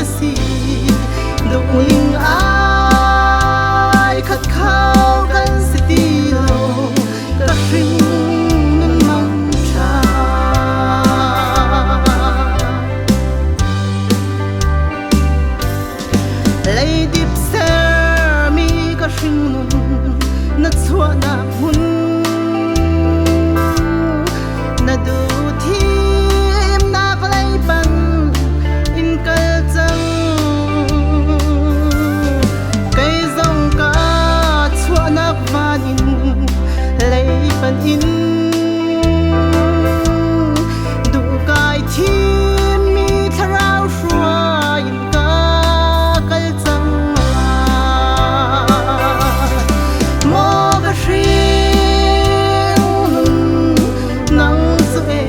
ka si Dung ling ai khát khao kan si tilo ka ring nun mang cha lay dip ser mi ka ring nun na chua na hun na du thi pan in du kai thi mi tharau shua in ka kal chang mo ga shing nang su e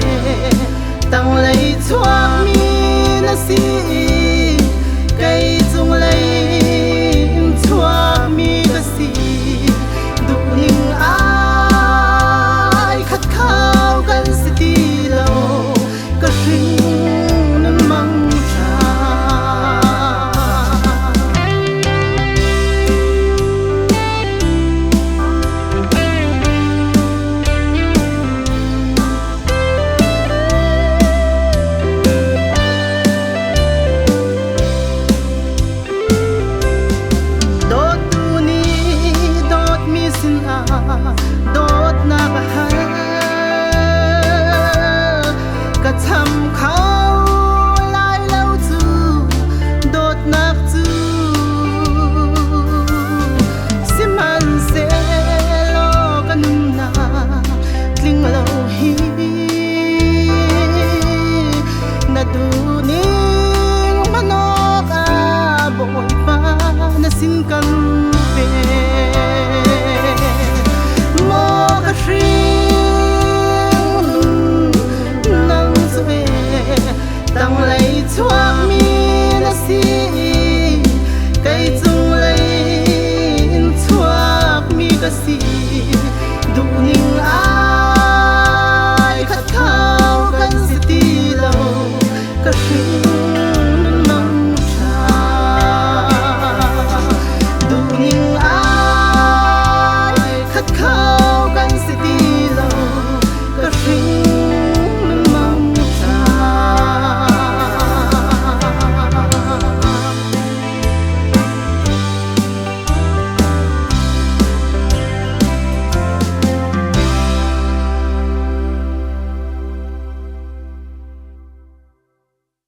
tang lei chuak mi na si kai chung lei chuak mi ga si du ning a đốt na bahal cả thầm khâu lại lâu chu đốt nạc chu siman se lo kanum na kling lâu hi na du ning manok a boy pa na sin kan